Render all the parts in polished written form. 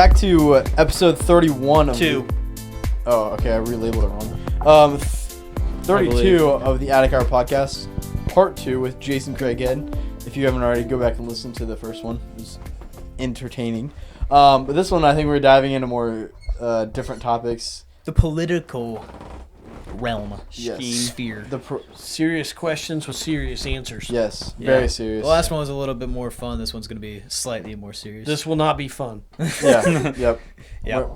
back to episode 31 of Two. Oh, okay, I relabeled it wrong. 32 of the Attic Hour podcast, part 2 with Jason Craighead. If you haven't already, go back and listen to the first one. It was entertaining. But this one, I think we're diving into more different topics. The political realm. Yes. Sphere. Serious questions with serious answers. Yes, very serious. The last one was a little bit more fun. This one's going to be slightly more serious. This will not be fun. Yeah, yep. Yeah.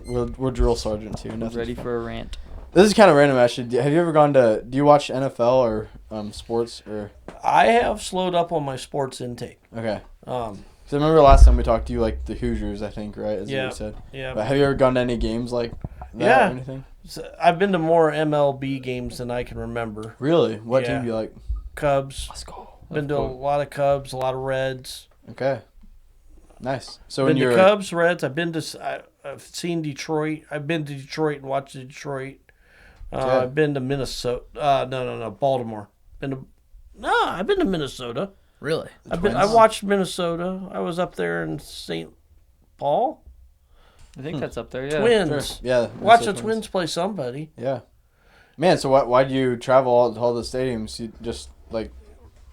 We're drill sergeant too. Nothing. Ready for a rant. This is kind of random, actually. Have you ever gone to? Do you watch NFL or sports or? I have slowed up on my sports intake. Okay. Um, So I remember last time we talked to you, like the Hoosiers, I think, right? As Yeah. you said. yeah. But have you ever gone to any games like that Yeah. or anything? So I've been to more MLB games than I can remember. Really? What Yeah. team do you like? Cubs. Let's go. Been to a lot of Cubs, a lot of Reds. Okay. Nice. So Been when to you're Cubs, Reds. I've seen Detroit. I've been to Detroit and watched Detroit. Okay. I've been to Minnesota. No, Baltimore. I've been to Minnesota. Really? I watched Minnesota. I was up there in St. Paul. I think that's up there, yeah. Twins. Sure. Yeah. Watch Minnesota the Twins play somebody. Yeah. Man, so why do you travel all the stadiums? You just like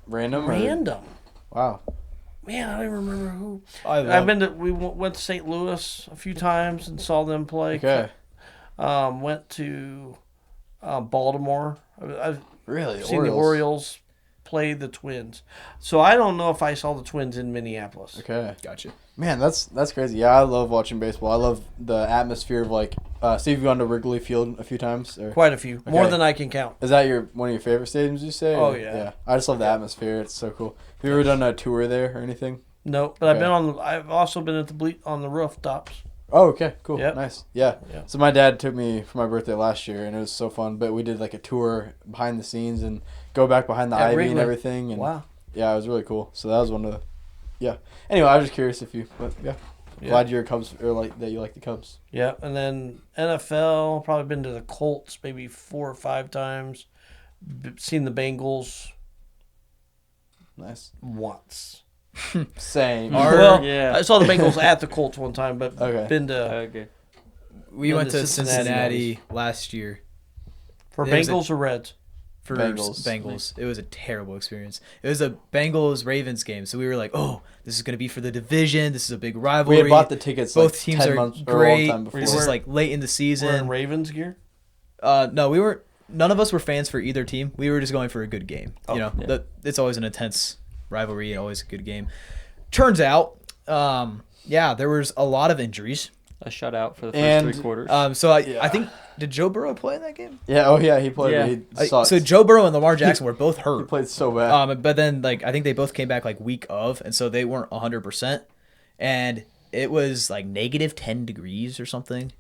random? Or? Random. Wow. Man, I don't even remember who. I've We went to St. Louis a few times and saw them play. Okay. Went to Baltimore. I've Really? seen the Orioles play the Twins. So I don't know if I saw the Twins in Minneapolis. Okay. Gotcha. Man, that's crazy. Yeah, I love watching baseball. I love the atmosphere of like. So you've gone to Wrigley Field a few times, or Quite a few. More Okay. than I can count. is that one of your favorite stadiums? You say? Oh, Or- yeah. Yeah. I just love the atmosphere. It's so cool. Have you ever done a tour there or anything? No, but Okay. I've also been at on the rooftops. Oh, okay, cool, Yep. nice, yeah. Yeah. So my dad took me for my birthday last year, and it was so fun. But we did like a tour behind the scenes and go back behind the At ivy and Wrigley. everything. And Wow. yeah, it was really cool. So that was one of the, yeah. Anyway, I was just curious if you, but yeah, Yeah. glad you're a Cubs or like that you like the Cubs. Yeah, and then NFL, probably been to the Colts maybe 4 or 5 times. Seen the Bengals Nice. once. Same. Well, yeah. I saw the Bengals at the Colts one time, but Okay. been to Okay. We Been went to to Cincinnati. Cincinnati last year for It was a- Bengals or Reds. for Bengals. Bengals. It was a terrible experience. It was a Bengals-Ravens game, so we were like, oh, this is going to be for the division. This is a big We rivalry. had bought the tickets Both like teams 10 are months or a long great. time before. This is like late in the We're in season. Ravens gear. No, we weren't. None of us were fans for either team. We were just going for a good game. Oh, you know, yeah. it's always an intense rivalry and always a good game. Turns out, there was a lot of injuries. A shutout for the first And, 3 quarters. So I Yeah. think, did Joe Burrow play in that game? Yeah. Oh yeah, he played. Yeah. He sucked. So Joe Burrow and Lamar Jackson were both he hurt. played so bad. But then I think they both came back week of, and so they weren't 100%. And it was negative 10 degrees or something.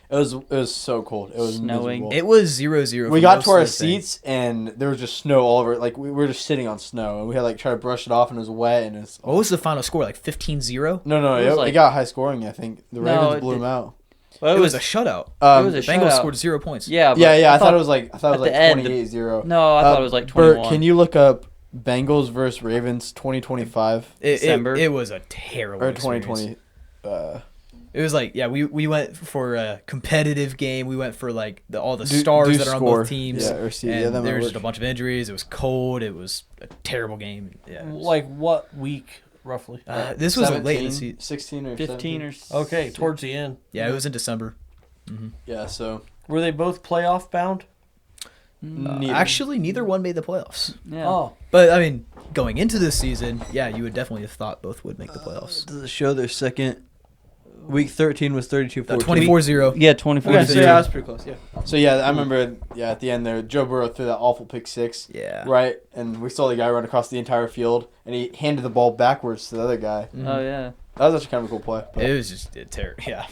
It was so cold. It was Snowing. miserable. It was 0-0. We for got most to our of the thing. seats and there was just snow all over. Like we were just sitting on snow and we had try to brush it off and it was wet and it's. What was the final score? 15-0? No, It was it got high scoring. I think the No, Ravens it blew them did- out. well, It was a shutout. it was a The Bengals shutout. scored 0 points. Yeah, but Yeah. I thought it was at like the end- 28-0. No, I thought it was like Bert, 21. can you look up Bengals versus Ravens 2025 December? It was a terrible or experience. 2020? It was we went for a competitive game. We went for all the Do- stars do that are on score. both teams. Yeah, or see, and yeah, that might there was work. just a bunch of injuries. It was cold. It was a terrible game. Yeah. it was- Like what week roughly? this was late in 17, the season. 16 or 15 or 17? Okay, towards the end. Yeah, it was in December. Yeah. So Were they both playoff bound? neither. Actually, neither one made the playoffs. Yeah. Oh, But I mean, going into this season, yeah, you would definitely have thought both would make the playoffs. does it show their second week 13 was 32-14? 24-0. Yeah, 24 Okay, to so yeah, 0. that's pretty close. Yeah. So yeah, I remember. Yeah, at the end there, Joe Burrow threw that awful pick six. Yeah. Right, and we saw the guy run across the entire field, and he handed the ball backwards to the other guy. Oh, yeah. That was actually kind of a cool play. But, It was just terrible. Yeah.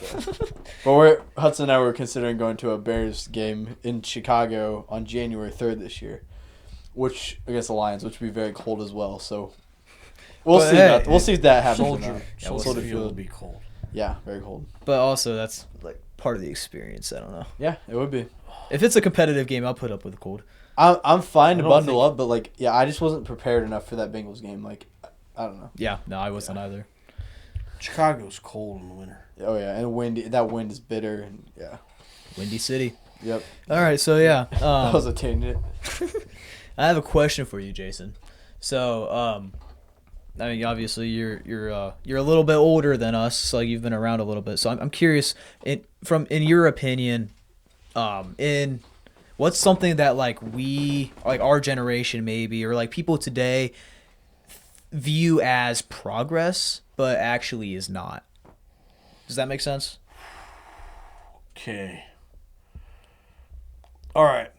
Hudson and I were considering going to a Bears game in Chicago on January 3rd this year, which against the Lions, which would be very cold as well. So we'll But see. hey, We'll see if that happens. or Soldier. not. Yeah, we'll Soldier see. Field would be cold. Yeah, very cold. But also, that's part of the experience. I don't know. Yeah, it would be. If it's a competitive game, I'll put up with the cold. I'm fine to I don't bundle think- up, but I just wasn't prepared enough for that Bengals game. I don't know. Yeah. No, I wasn't either. Chicago's cold in the winter. Oh yeah, and windy. That wind is bitter, and yeah. Windy City. Yep. All right, so yeah, That was a tangent. I have a question for you, Jason. So, I mean, obviously you're a little bit older than us, so you've been around a little bit. So I'm curious, in your opinion, in what's something that like our generation maybe, or like people today view as progress, but actually is not. Does that make sense? Okay. All right.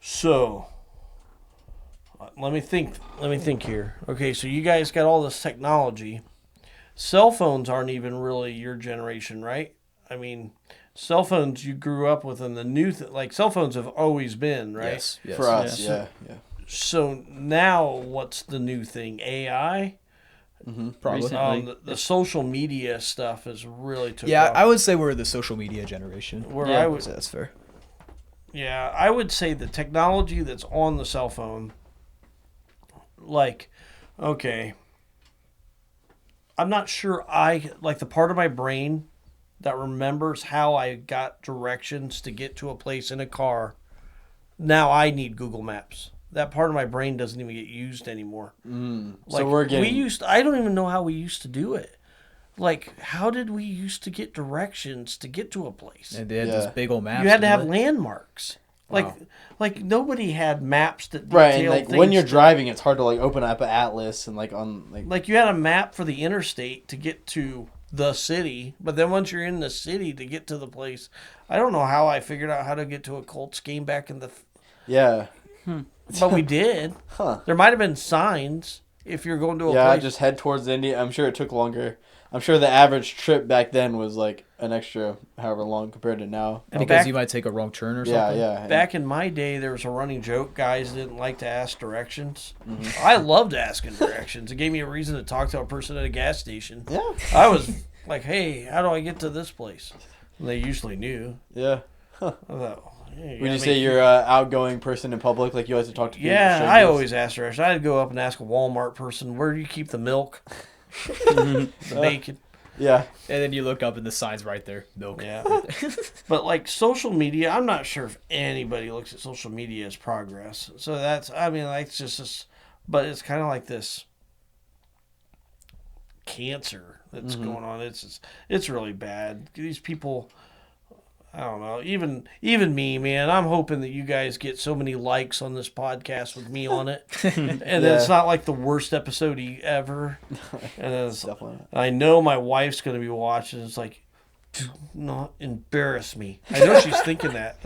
So let me think here. Okay, so you guys got all this technology. Cell phones aren't even really your generation, right? I mean, cell phones you grew up with, and the new like cell phones have always been, right? Yes. For us, Yeah. yeah. So now what's the new thing? AI? Probably. Recently. The social media stuff is really took Yeah, off. I would say we're the social media generation. Where Yeah. I would, So that's fair. yeah, I would say the technology that's on the cell phone, like, okay, I'm not sure like the part of my brain that remembers how I got directions to get to a place in a car. Now I need Google Maps. That part of my brain doesn't even get used anymore. So we're getting. I don't even know how we used to do it. Like, how did we used to get directions to get to a place? And they had those Yeah. big old maps. You had to have didn't they? landmarks. Like nobody had maps that Right, and detailed like things when you're to- driving, it's hard to like open up an atlas and like on like. Like you had a map for the interstate to get to the city, but then once you're in the city to get to the place, I don't know how I figured out how to get to a Colts game back in the. Yeah. But we did. Huh. There might have been signs if you're going to a Yeah, place. just head towards India. I'm sure it took longer. I'm sure the average trip back then was like an extra however long compared to now. Because back- you might take a wrong turn or Yeah, something. yeah. Back in my day, there was a running joke: guys didn't like to ask directions. Mm-hmm. I loved asking directions. It gave me a reason to talk to a person at a gas station. Yeah. I was like, "Hey, how do I get to this place?" And they usually knew. Yeah. I thought, hey, Would you say you're an outgoing person in public? Like you like to talk to people? Yeah, strangers? I always ask directions. I'd go up and ask a Walmart person, "Where do you keep the milk, the bacon?" Yeah. And then you look up and the sign's right there. Milk. Yeah. But like social media, I'm not sure if anybody looks at social media as progress. So that's, I mean, like, it's just this, but it's kind of like this cancer that's going on. It's really bad. These people, I don't know. Even me, man. I'm hoping that you guys get so many likes on this podcast with me on it, and then it's not like the worst episode ever. And it's, Definitely. I know my wife's gonna be watching. It's like, do not embarrass me. I know she's thinking that.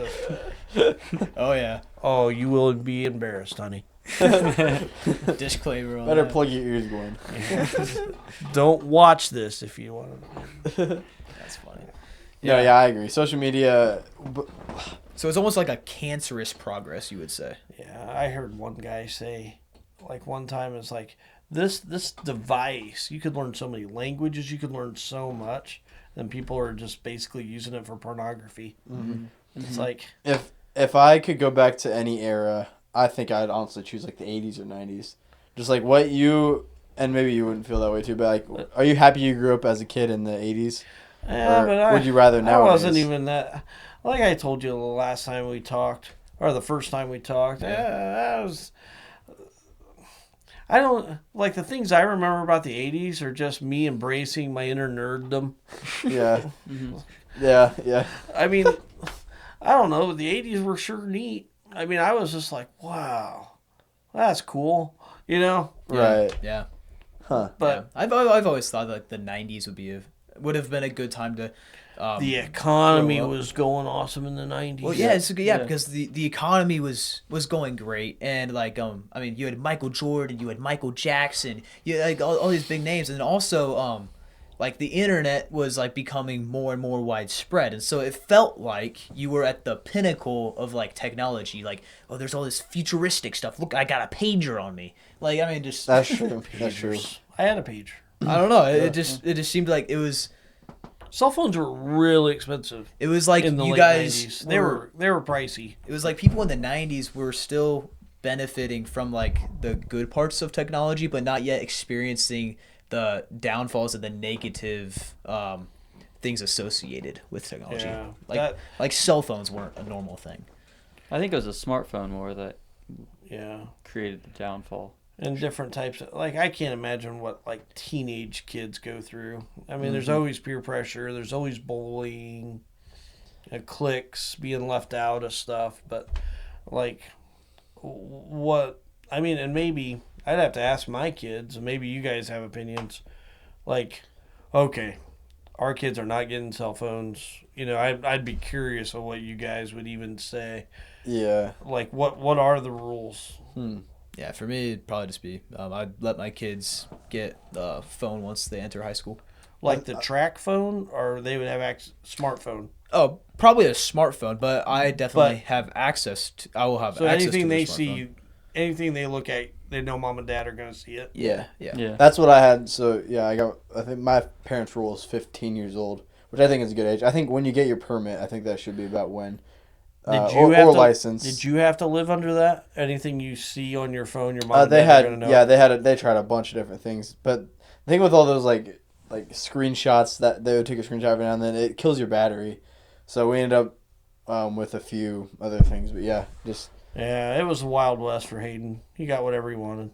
Oh yeah. Oh, you will be embarrassed, honey. Disclaimer on Better that. plug your ears going. Don't watch this if you want to. That's funny. Yeah, I agree. Social media. So it's almost like a cancerous progress, you would say. Yeah, I heard one guy say, like one time, it's like this device. You could learn so many languages. You could learn so much, and people are just basically using it for pornography. It's like If I could go back to any era, I think I'd honestly choose like the 80s or 90s. Just like what you, and maybe you wouldn't feel that way too, but like, are you happy you grew up as a kid in the 80s? yeah, Or but would you rather I nowadays? wasn't even that. Like I told you the last time we talked, or the first time we talked. I was. I don't like the things I remember about the '80s are just me embracing my inner nerddom. Yeah. Yeah. I mean, I don't know. The '80s were sure neat. I mean, I was just like, wow, that's cool. You know. Right. Yeah. Huh. But I've always thought like the '90s would have been a good time to. the economy grow up. was going awesome in the '90s. Well, yeah, because the economy was going great, and like I mean, you had Michael Jordan, you had Michael Jackson, you had, like all these big names, and also like the internet was like becoming more and more widespread, and so it felt like you were at the pinnacle of like technology. Like, oh, there's all this futuristic stuff. Look, I got a pager on me. Like, I mean, just That's true. That's true. I had a pager. I don't know. It just seemed like it was. Cell phones were really expensive It was like in the you late guys 90s. They were pricey. It was like people in the 90s were still benefiting from like the good parts of technology, but not yet experiencing the downfalls and the negative things associated with technology. Yeah, Like cell phones weren't a normal thing. I think it was a smartphone more that yeah. created the downfall. And different types of, like, I can't imagine what, like, teenage kids go through. I mean, there's Mm-hmm. always peer pressure. There's always bullying, cliques, being left out of stuff. But, like, what, I mean, and maybe I'd have to ask my kids, and maybe you guys have opinions. Like, okay, our kids are not getting cell phones. You know, I'd be curious of what you guys would even say. Yeah. Like, what are the rules? Yeah, for me, it'd probably just be I'd let my kids get a phone once they enter high school. Like the track phone, or they would have smartphone? Oh, probably a smartphone, but I definitely have access to. I will have So access anything to their they smartphone. see, anything they look at, they know mom and dad are going to see it. Yeah. Yeah. That's what I had. So yeah, I think my parents' rule is 15 years old, which I think is a good age. I think when you get your permit, I think that should be about when. Did you or have to, license. Did you have to live under that? Anything you see on your phone, your mom and They dad are going to know? had they tried a bunch of different things, but the thing with all those like screenshots that they would take a screenshot every now and then, it kills your battery. So we ended up with a few other things, but yeah, just Yeah, it was the Wild West for Hayden. He got whatever he wanted.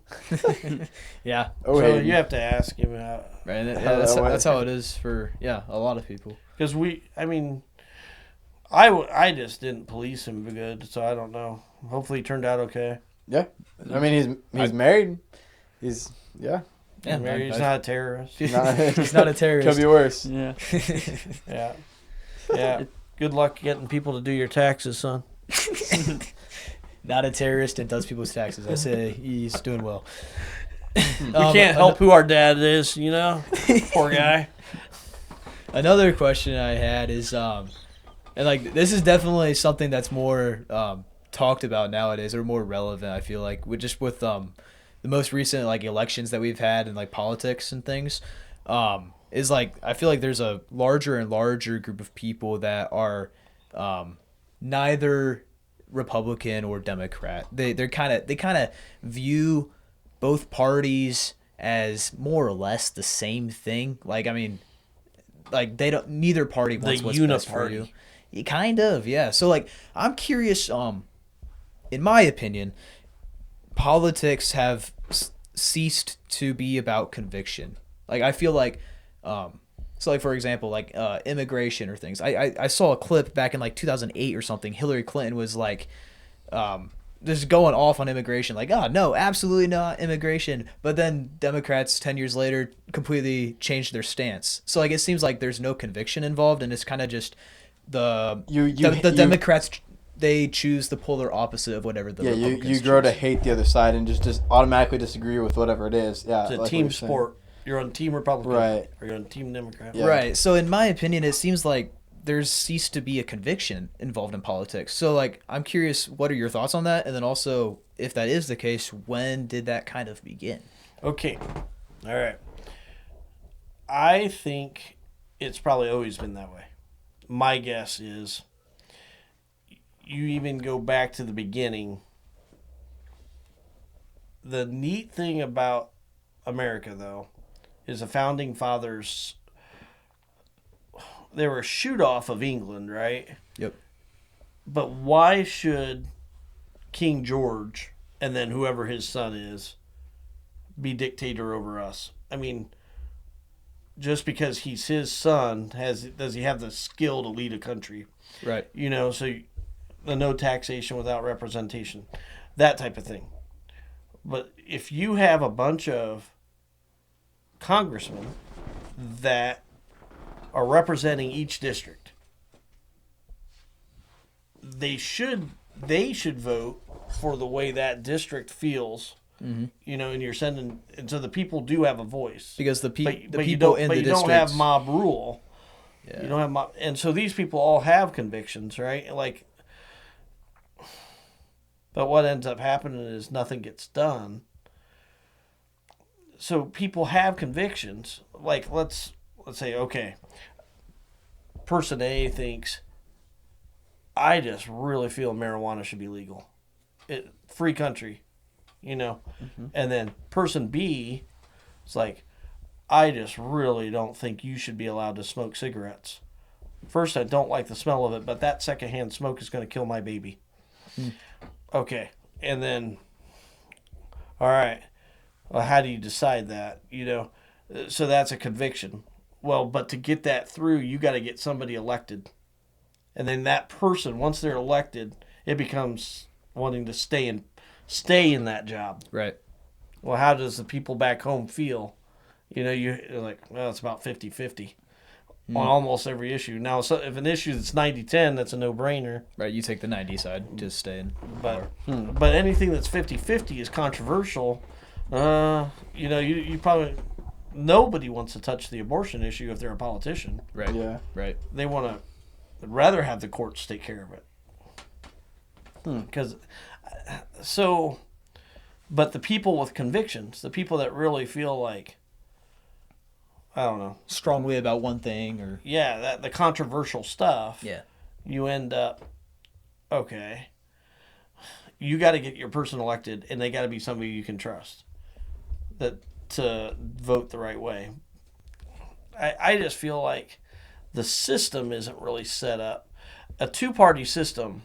Yeah. oh So hey, you have to ask him Right. And that way. that's how it is for a lot of people. because I mean, I just didn't police him good, so I don't know. Hopefully, he turned out okay. yeah. I mean he's married. He's Yeah. Maybe he's not a terrorist. not, He's not a terrorist. Could be worse. Yeah. Yeah, yeah. Good luck getting people to do your taxes, son. Not a terrorist and does people's taxes. I say he's doing well. We can't help who our dad is, you know. Poor guy. Another question I had is, and like this is definitely something that's more talked about nowadays or more relevant. I feel like with the most recent like elections that we've had and like politics and things, is like I feel like there's a larger and larger group of people that are neither Republican or Democrat. They kind of view both parties as more or less the same thing. Like I mean, like neither party wants what's best for you. Kind of, yeah. So like I'm curious. In my opinion, politics have ceased to be about conviction. Like I feel like, so like for example, like immigration or things. I saw a clip back in like 2008 or something. Hillary Clinton was like, just going off on immigration, like, oh no, absolutely not immigration. But then Democrats 10 years later completely changed their stance. So like it seems like there's no conviction involved, and it's kind of just the Democrats. They choose the polar opposite of whatever the Republicans you grow to choose. hate the other side and just automatically disagree with whatever it is. Yeah, It's a like team what you're saying. sport. You're on Team Republican, Right. or you're on Team Democrat. Yeah. Right. So in my opinion, it seems like there's ceased to be a conviction involved in politics. So like I'm curious, what are your thoughts on that? And then also, if that is the case, when did that kind of begin? Okay. All right. I think it's probably always been that way. My guess is you even go back to the beginning. The neat thing about America, though, is the founding fathers, they were a shoot off of England, right? Yep. But why should King George and then whoever his son is be dictator over us? I mean, just because he's his son, does he have the skill to lead a country? Right. You know, so the no taxation without representation, that type of thing. But if you have a bunch of congressmen that are representing each district, they should vote for the way that district feels. Mm-hmm. You know, and you're sending, and so the people do have a voice. Because the people you in the you districts don't have mob rule. Yeah. You don't have mob, and so these people all have convictions, right? Like, but what ends up happening is nothing gets done. So people have convictions. Like let's say, okay, person A thinks, I just really feel marijuana should be legal. Free country, you know. Mm-hmm. And then person B is like, I just really don't think you should be allowed to smoke cigarettes. First, I don't like the smell of it, but that secondhand smoke is going to kill my baby. Okay. And then, all right, well, how do you decide that? So that's a conviction. Well, but to get that through, you got to get somebody elected. And then that person, once they're elected, it becomes wanting to stay in that job. Right. Well, how does the people back home feel? You're like, well, it's about 50-50 on almost every issue. Now, if an issue that's 90-10, that's a no-brainer. Right. You take the 90 side, just stay in. But anything that's 50-50 is controversial. You probably... Nobody wants to touch the abortion issue if they're a politician. Right. Yeah. Right. They want to rather have the courts take care of it. Because but the people with convictions, the people that really feel like, I don't know, Strongly about one thing or. yeah, that the controversial stuff. Yeah. You end up, okay, you got to get your person elected, and they got to be somebody you can trust to vote the right way. I just feel like the system isn't really set up. A two-party system,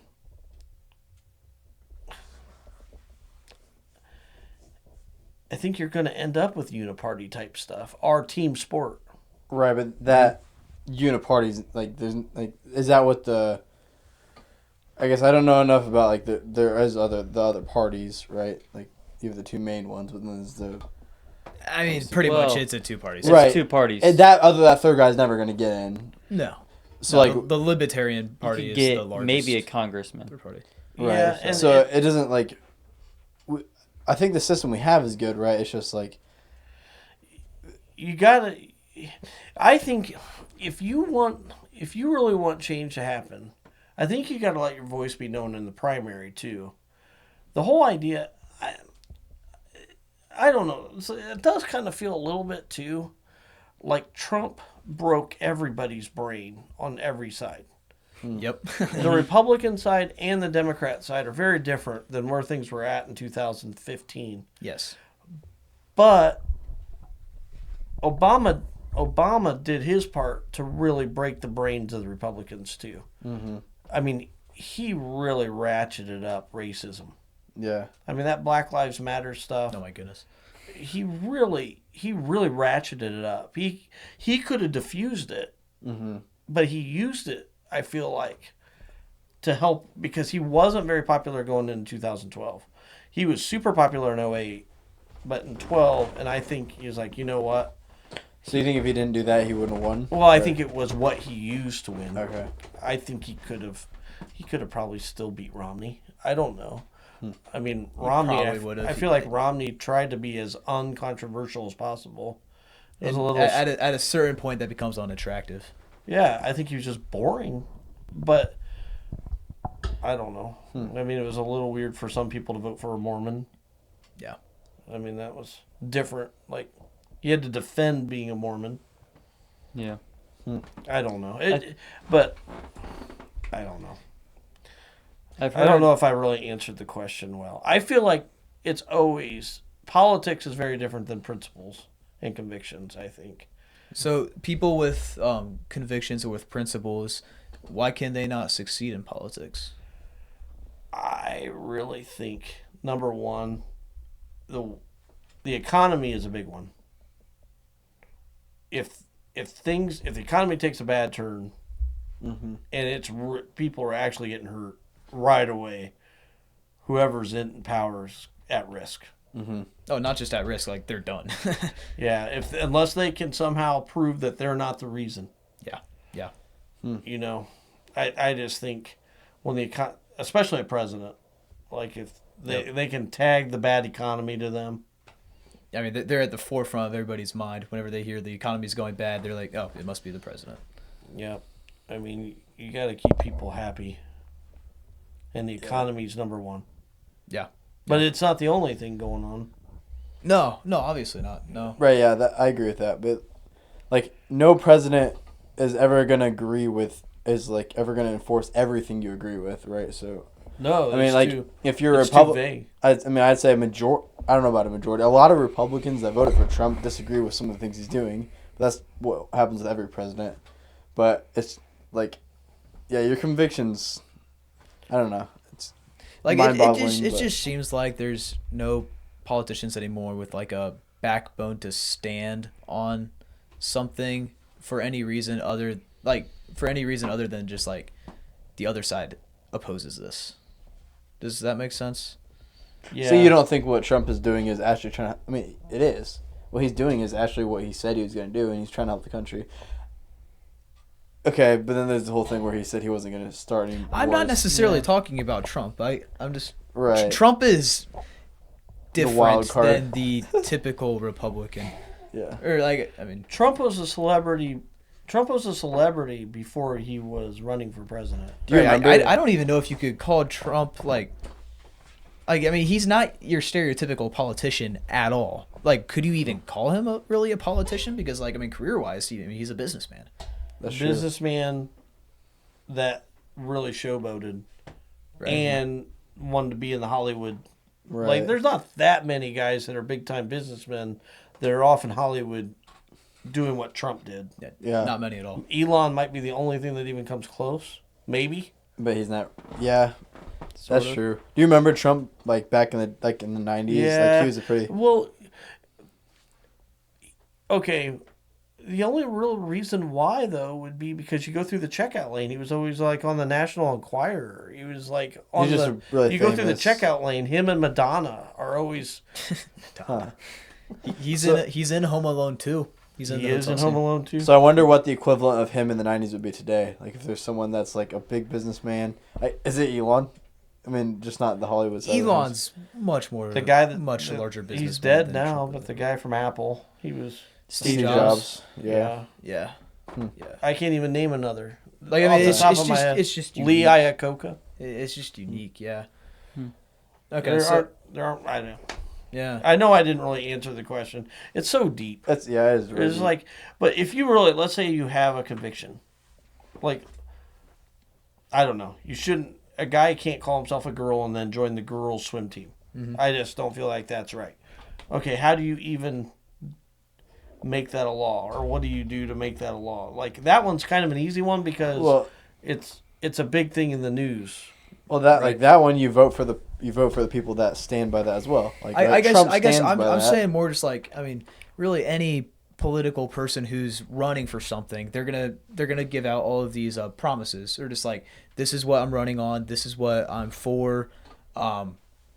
I think you're going to end up with uniparty type stuff or team sport. Right, but that uniparty's like, there's like, is that what the? I guess I don't know enough about like there is the other parties, right? Like you have the two main ones, but then there's the. I mean, pretty Well, much it's a two parties. Right. It's two parties. And that third guy's never gonna get in. No. So No, like the Libertarian You Party could is get the largest. maybe a congressman. third party. right. Yeah, and So it doesn't like. I think the system we have is good, right? It's just like. You gotta. I think if you really want change to happen, I think you gotta let your voice be known in the primary too. The whole idea, I don't know. It does kind of feel a little bit too, like Trump broke everybody's brain on every side. Yep. The Republican side and the Democrat side are very different than where things were at in 2015. Yes. But Obama did his part to really break the brains of the Republicans too. Mm-hmm. I mean, he really ratcheted up racism. Yeah. I mean, that Black Lives Matter stuff. Oh my goodness. He really ratcheted it up. He could have diffused it, but he used it, I feel like, to help because he wasn't very popular going into 2012. He was super popular in 08, but in 12, and I think he was like, you know what? So you think if he didn't do that, he wouldn't have won? Well, I think it was what he used to win. Okay. I think he could have probably still beat Romney. I don't know. I mean, Romney. probably would have. I feel like Romney tried to be as uncontroversial as possible. It was And a little. at a certain point, that becomes unattractive. Yeah, I think he was just boring, but I don't know. I mean, it was a little weird for some people to vote for a Mormon. Yeah. I mean, that was different. Like, you had to defend being a Mormon. Yeah. I don't know. But I don't know. I don't know if I really answered the question well. I feel like it's always politics is very different than principles and convictions, I think. So people with convictions or with principles, why can they not succeed in politics? I really think number one, the economy is a big one. If the economy takes a bad turn, and people are actually getting hurt right away, whoever's in power is at risk. Oh, not just at risk, like they're done. Yeah, unless they can somehow prove that they're not the reason. Yeah. You know, I just think when especially a president, like if they can tag the bad economy to them. I mean, they're at the forefront of everybody's mind. Whenever they hear the economy's going bad, they're like, oh, it must be the president. Yeah, I mean, you got to keep people happy, and the economy's number one. Yeah. But it's not the only thing going on. No, obviously not. No. Right, yeah, I agree with that. But, like, no president is ever going to ever going to enforce everything you agree with, right? So, No, I mean, like, if you're a it's too Republican, vague. I'd say a majority, I don't know about a majority. A lot of Republicans that voted for Trump disagree with some of the things he's doing. That's what happens with every president. But it's like, yeah, your convictions. I don't know. It's Like mind-boggling. it but- just seems like there's no politicians anymore with like a backbone to stand on something for any reason other than just like the other side opposes this. Does that make sense? Yeah. So you don't think what Trump is doing is actually trying to... I mean, it is. What he's doing is actually what he said he was going to do, and he's trying to help the country. Okay, but then there's the whole thing where he said he wasn't going to start any I'm not wars. necessarily talking about Trump. I'm just Right. Trump is wild different card. than the typical Republican. Yeah. Or like, I mean, Trump was a celebrity. Trump was a celebrity before he was running for president. Do you right, remember? I don't even know if you could call Trump like I mean, he's not your stereotypical politician at all. Like, could you even call him really a politician? Because, like, I mean, career-wise, he's a businessman. That's true. Businessman that really showboated and wanted to be in the Hollywood. Right. Like, there's not that many guys that are big-time businessmen that are off in Hollywood doing what Trump did. Yeah. Not many at all. Elon might be the only thing that even comes close. Maybe. But he's not... Yeah. Sort That's of. true. Do you remember Trump, like, back in the 90s? Yeah. Like, he was a pretty... Well, okay. The only real reason why, though, would be because you go through the checkout lane. He was always like on the National Enquirer. He was like on He's just the. really you go through the famous. checkout lane. Him and Madonna are always. Huh. He's So- he's in Home Alone too. He's in He the is in hotel Home scene. Alone too. So I wonder what the equivalent of him in the 90s would be today. Like, if there's someone that's, like, a big businessman. Is it Elon? I mean, just not the Hollywood side. of things. Elon's much more The guy that much larger business. He's dead now, but the guy from Apple, he was. Steve Steve Jobs. Jobs. Yeah. Yeah. I can't even name another. Like, I Off mean, the it's, top it's of my just head. it's just Lee unique. Iacocca. It's just unique. Yeah. Okay. There So aren't. I know. yeah. I know I didn't really answer the question. It's so deep. That's, yeah, it is really It's like, but if you really, let's say you have a conviction, like, I don't know, you shouldn't, a guy can't call himself a girl and then join the girls' swim team. I just don't feel like that's right. Okay, how do you even make that a law, or what do you do to make that a law? Like, that one's kind of an easy one because Well, it's a big thing in the news. well, that like that one, you vote for the people that stand by that as well. Like, I guess Trump I guess stands I'm by that. saying more just like, I mean, really any political person who's running for something, they're gonna give out all of these promises, or just like, this is what I'm running on, this is what I'm for,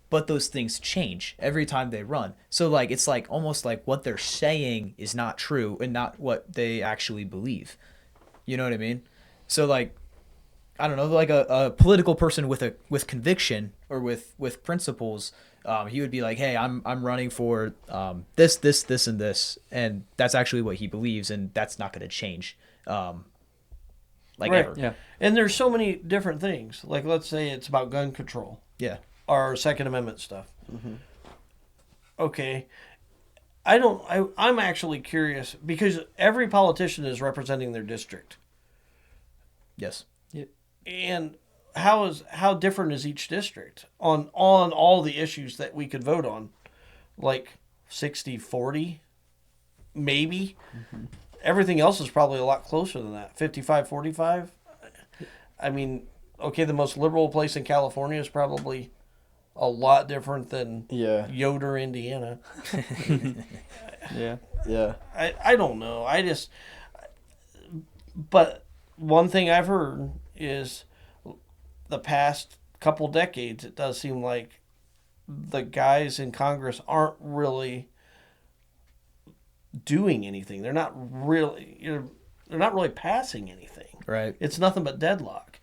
but those things change every time they run. So like, it's like almost like what they're saying is not true and not what they actually believe. You know what I mean? So like, I don't know, like a political person with conviction or with principles, he would be like, hey, I'm running for this, and this, and that's actually what he believes, and that's not going to change, like Right. ever. Yeah. And there's so many different things. Like, let's say it's about gun control. Yeah. Our Second Amendment stuff. Okay. I'm actually curious because every politician is representing their district. Yes. And how different is each district on all the issues that we could vote on? Like 60-40 maybe. Everything else is probably a lot closer than that. 55-45. I mean, okay, the most liberal place in California is probably a lot different than Yeah. Yoder, Indiana. Yeah. Yeah. I don't know. But one thing I've heard is the past couple decades, it does seem like the guys in Congress aren't really doing anything. They're not really passing anything. Right. It's nothing but deadlock.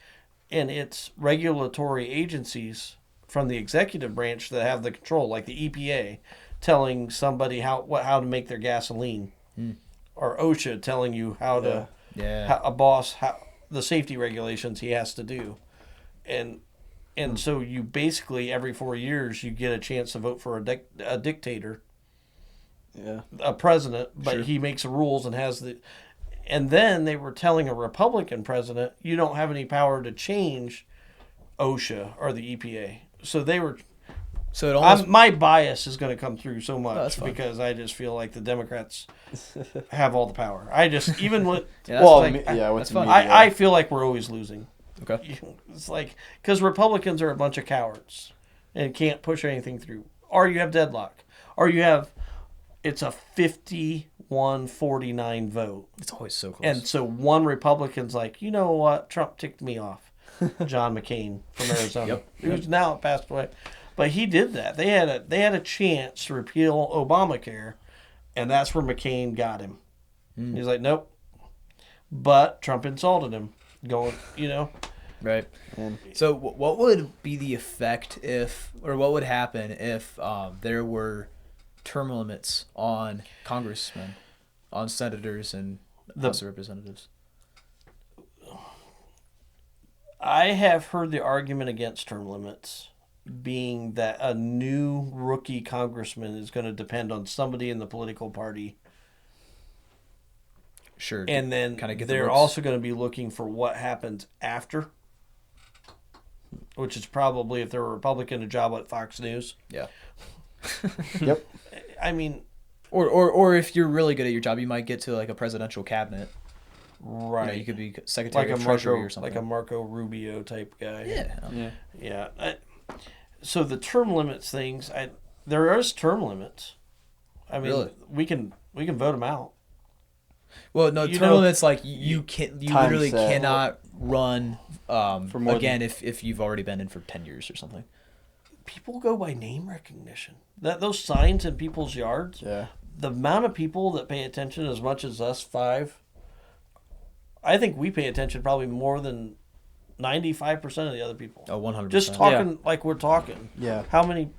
And it's regulatory agencies from the executive branch that have the control, like the EPA telling somebody how to make their gasoline, or OSHA telling you how to Yeah. the safety regulations he has to do. And so you basically every 4 years you get a chance to vote for a dictator, Yeah. a president, but Sure. he makes the rules and has the. And then they were telling a Republican president, you don't have any power to change OSHA or the EPA. So they were, So it almost my bias is going to come through so much that's fine. because I just feel like the Democrats have all the power. I just even with Yeah, that's fine. like, what's fine. I feel like we're always losing. Okay. It's like because Republicans are a bunch of cowards and can't push anything through, or you have deadlock, or you have it's a 51-49 vote, It's always so close. and so one Republican's like, you know what, Trump ticked me off, John McCain from Arizona, Yep. who's now passed away, but he did that. They had a chance to repeal Obamacare, and that's where McCain got him. He's like, nope, but Trump insulted him, going, Right. And So what would be the effect what would happen if there were term limits on congressmen, on senators and House of Representatives? I have heard the argument against term limits being that a new rookie congressman is going to depend on somebody in the political party. Sure. And then kinda get the they're ropes. also going to be looking for what happens after, which is probably, if they're a Republican, a job at Fox News. Yeah. yep. I mean, Or if you're really good at your job, you might get to like a presidential cabinet. right. You know, you could be Secretary like of a Treasury Marco, or something. like a Marco Rubio type guy. Yeah. Yeah. Yeah. So the term limits things, there is term limits. I mean, Really? we can vote them out. Well, no, You term know, limits like you Time literally set. cannot run For more again if you've already been in for 10 years or something. People go by name recognition. Those signs in people's yards. Yeah. The amount of people that pay attention as much as us five, I think we pay attention probably more than 95% of the other people. Oh, 100%. Just talking like we're talking. Yeah. How many?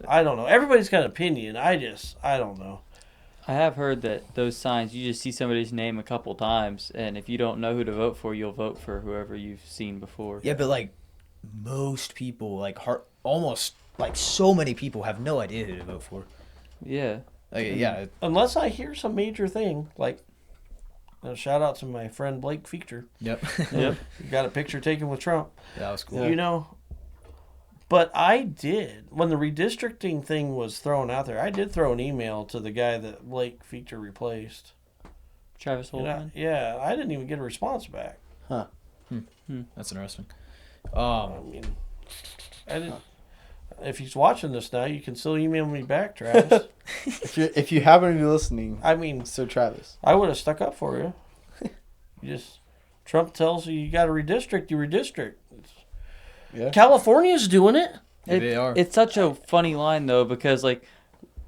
I don't know. Everybody's got an opinion. I don't know. I have heard that those signs, you just see somebody's name a couple times, and if you don't know who to vote for, you'll vote for whoever you've seen before. Yeah, but like most people, like almost like so many people have no idea who to vote for. Yeah. Like, yeah, Unless I hear some major thing, like shout out to my friend Blake Feature. yep. Yep. Got a picture taken with Trump. That was cool. Yeah. But I did, when the redistricting thing was thrown out there, I did throw an email to the guy that Blake Feature replaced. Travis And Holtman. I didn't even get a response back. That's interesting. I mean, I didn't. If he's watching this now, you can still email me back, Travis. If you happen to be listening, I mean, so Travis. I would have stuck up for you. Trump tells you got to redistrict, you redistrict. Yeah. California's doing it. They are. It's such a funny line, though, because, like,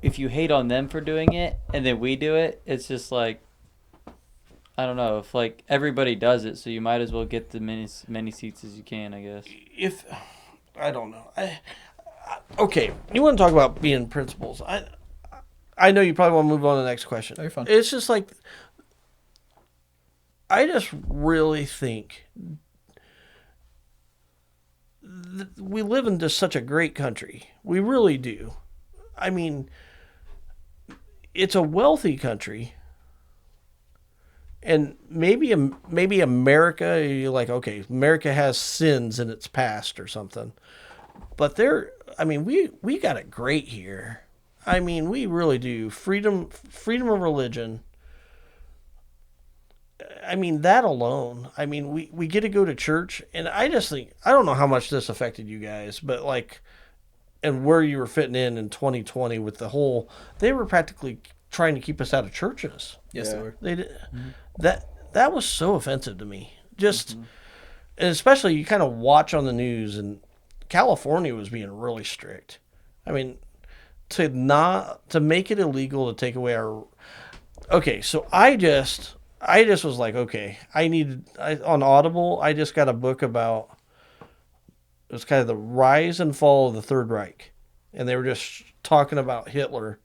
if you hate on them for doing it and then we do it, it's just like, I don't know. If, like, everybody does it, so you might as well get the many seats as you can, I guess. I don't know. Okay, you want to talk about being principles. I know you probably want to move on to the next question. No, you're fine. It's just like, I just really think we live in just such a great country. We really do. I mean, it's a wealthy country. And maybe America, you're like, okay, America has sins in its past or something. But we got it great here. I mean, we really do. Freedom of religion. I mean, that alone. I mean, we get to go to church, and I just think, I don't know how much this affected you guys, but like, and where you were fitting in 2020 with the whole, they were practically trying to keep us out of churches. Yes, Yeah. they were. They did. That was so offensive to me. Just, and especially you kind of watch on the news, and California was being really strict. I mean, to make it illegal to take away our. Okay, so I just was like, okay, on Audible, I just got a book about. It was kind of the rise and fall of the Third Reich, and they were just talking about Hitler,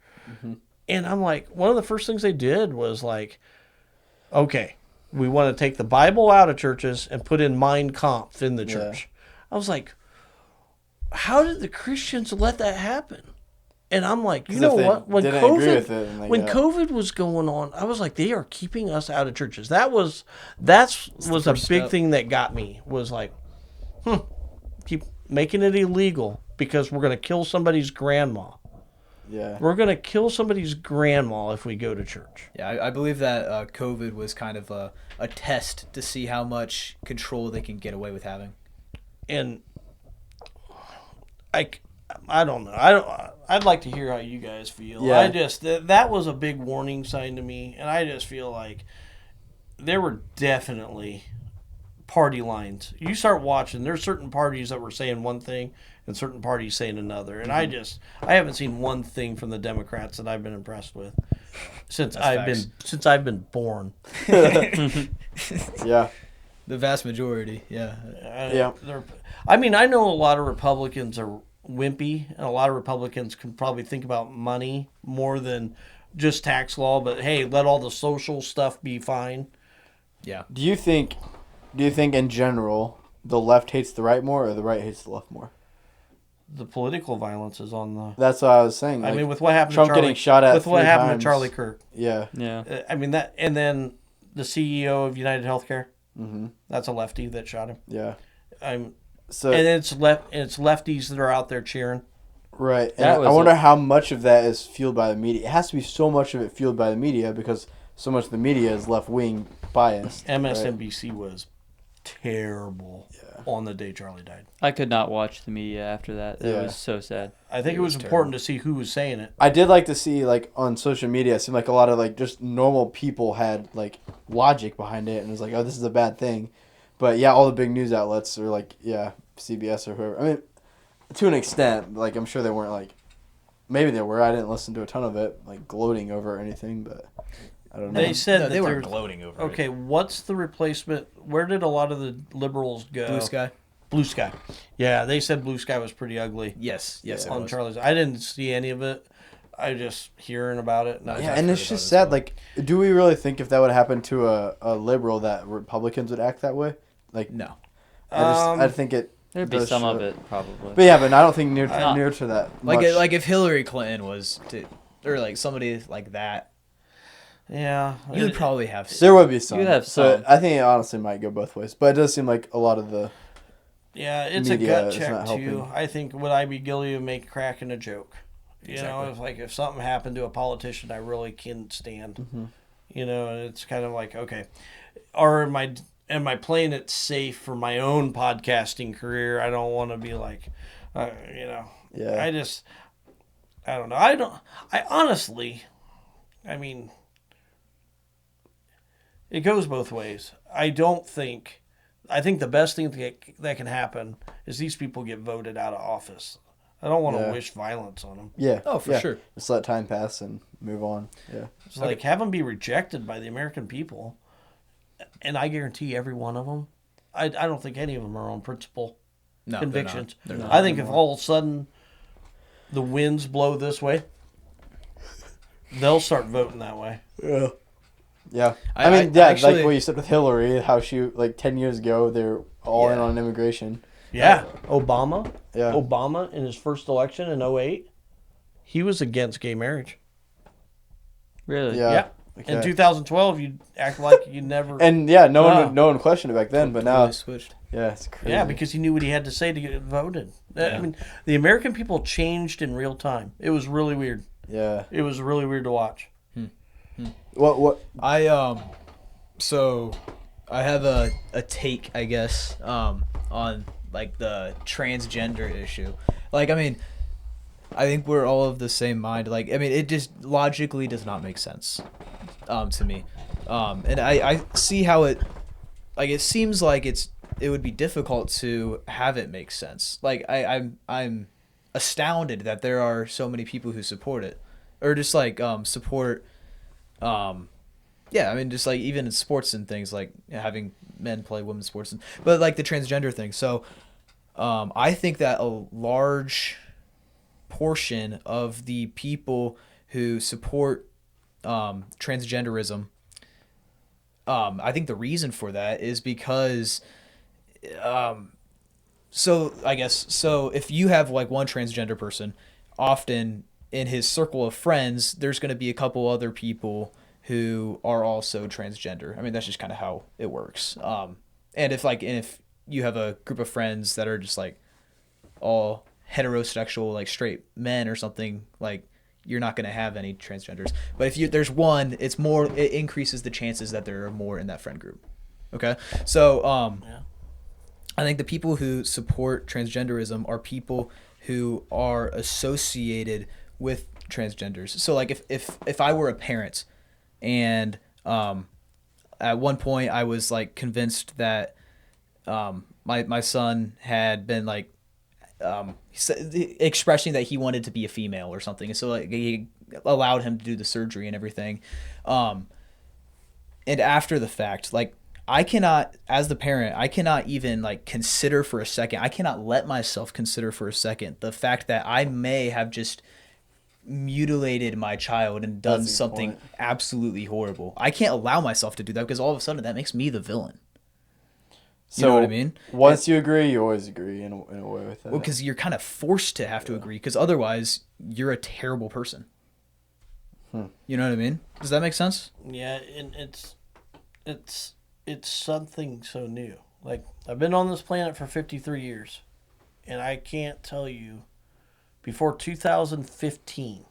and I'm like, one of the first things they did was like, okay, we want to take the Bible out of churches and put in Mein Kampf in the church. I was like, how did the Christians let that happen? And I'm like, you know what? When COVID was going on, I was like, they are keeping us out of churches. That was a big thing that got me. Was like, keep making it illegal because we're going to kill somebody's grandma. Yeah. We're going to kill somebody's grandma if we go to church. Yeah, I believe that COVID was kind of a test to see how much control they can get away with having. And I don't know. I'd like to hear how you guys feel. Yeah. I just that was a big warning sign to me, and I just feel like there were definitely party lines. You start watching, there's certain parties that were saying one thing and certain parties saying another. And I haven't seen one thing from the Democrats that I've been impressed with since I've been born. Yeah. The vast majority, yeah. Yeah. I mean, I know a lot of Republicans are wimpy, and a lot of Republicans can probably think about money more than just tax law, but hey, let all the social stuff be fine. Yeah. Do you think in general the left hates the right more or the right hates the left more? The political violence is on the. That's what I was saying. I mean, with what happened Trump to Charlie, getting shot at with what 3 happened times. to Charlie Kirk. Yeah. Yeah. I mean that, and then the CEO of United Healthcare. Mm-hmm. That's a lefty that shot him. Yeah. And So it's lefties that are out there cheering. right, That and I was wonder how much of that is fueled by the media. It has to be so much of it fueled by the media because so much of the media is left wing biased. Right? MSNBC was terrible on the day Charlie died. I could not watch the media after that. It Yeah. was so sad. I think it was important to see who was saying it. I did like to see like on social media. It seemed like a lot of like just normal people had like logic behind it, and it was like, oh, this is a bad thing. But yeah, all the big news outlets are like, yeah, CBS or whoever. I mean, to an extent, like I'm sure they weren't like, maybe they were. I didn't listen to a ton of it, like gloating over or anything, but I don't know. They said that they weren't there's- gloating over Okay, what's the replacement? Where did a lot of the liberals go? it. Blue Sky? Blue Sky. Yeah, they said Blue Sky was pretty ugly. Yes, it on was. Charlie's. I didn't see any of it. I just hearing about it. Yeah, I've and heard it's about just it sad. as well. Like, do we really think if that would happen to a liberal that Republicans would act that way? Like, No. I think it. There'd be does some show. of it, probably. But yeah, but I don't think near Not- near to that. Like much. like if Hillary Clinton was to, or like somebody like that, Yeah. you would probably have there would be some. You'd have So some. I think it honestly might go both ways. But it does seem like a lot of the. Yeah, it's media a gut is check not too. helping. I think would I be guilty of cracking a joke? You know, Exactly. if something happened to a politician I really can't stand. Mm-hmm. You know, and it's kind of like, okay, or am I playing it safe for my own podcasting career? I don't want to be like, you know, Yeah. I don't know. I honestly, I mean, it goes both ways. I think the best thing that can happen is these people get voted out of office. I don't want to Yeah. wish violence on them. Yeah. Oh, for yeah. sure. Just let time pass and move on. Yeah. It's like have them be rejected by the American people, and I guarantee every one of them. I don't think any of them are on principle No, convictions. They're not. I think if all of a sudden the winds blow this way, they'll start voting that way. Yeah. Yeah. I- I mean, I yeah, actually- like what you said with Hillary, how she, like 10 years ago, they're all in Yeah. on immigration. Yeah, Obama. Yeah. Obama in his first election in 2008, he was against gay marriage. Really? Yeah. Yeah. Okay. In 2012, you act like you never. And yeah, no Ah. one questioned it back then, but now, Totally switched. yeah, it's crazy. yeah, because he knew what he had to say to get voted. I mean, the American people changed in real time. It was really weird. Yeah. It was really weird to watch. What? So I have a take, I guess, on like the transgender issue. Like, I mean, I think we're all of the same mind. Like, I mean, it just logically does not make sense, to me. And I see how it seems like it would be difficult to have it make sense. Like, I'm astounded that there are so many people who support it, or just like support. Yeah, I mean, just like even in sports and things, like having men play women's sports, but like the transgender thing. So, I think that a large portion of the people who support transgenderism, I think the reason for that is because, so if you have like one transgender person, often in his circle of friends, there's going to be a couple other people who are also transgender. I mean, that's just kind of how it works. And if you have a group of friends that are just like all heterosexual like straight men or something, like you're not going to have any transgenders. But if there's one, it increases the chances that there are more in that friend group. Okay, so I think the people who support transgenderism are people who are associated with transgenders. So like if I were a parent and at one point I was like convinced that my son had been like expressing that he wanted to be a female or something, and so like he allowed him to do the surgery and everything, and after the fact, like I cannot, as the parent, I cannot even like consider for a second, I cannot let myself consider for a second the fact that I may have just mutilated my child and done something absolutely horrible. I can't allow myself to do that because all of a sudden that makes me the villain. You know what I mean? Once you agree, you always agree in a way with that. Well, because you're kind of forced to have to agree, because otherwise you're a terrible person. You know what I mean? Does that make sense? Yeah, and it's something so new. Like, I've been on this planet for 53 years, and I can't tell you, before 2015,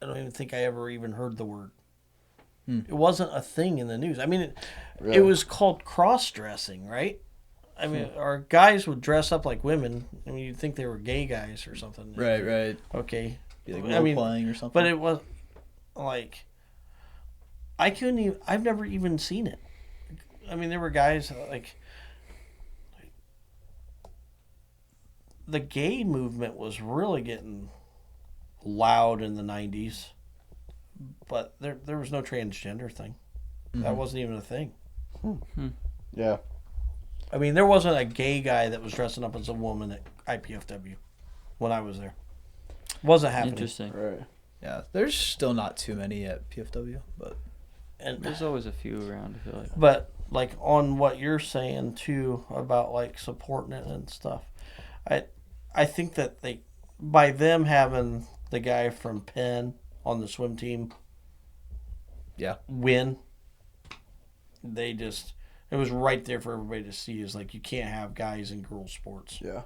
I don't even think I ever even heard the word. It wasn't a thing in the news. I mean, it was called cross-dressing, right? I mean, our guys would dress up like women. I mean, you'd think they were gay guys or something. Right. Okay. Be like role-playing or something. But it was, like, I've never even seen it. I mean, there were guys, like, the gay movement was really getting loud in the 90s. But there was no transgender thing. That wasn't even a thing. Yeah. I mean, there wasn't a gay guy that was dressing up as a woman at IPFW when I was there. Wasn't happening. Interesting. Right. Yeah, there's still not too many at PFW, but And There's always a few around, I feel like. But like on what you're saying too about like supporting it and stuff, I think that by them having the guy from Penn on the swim team, win, it was right there for everybody to see. Is like you can't have guys in girls sports. Yeah.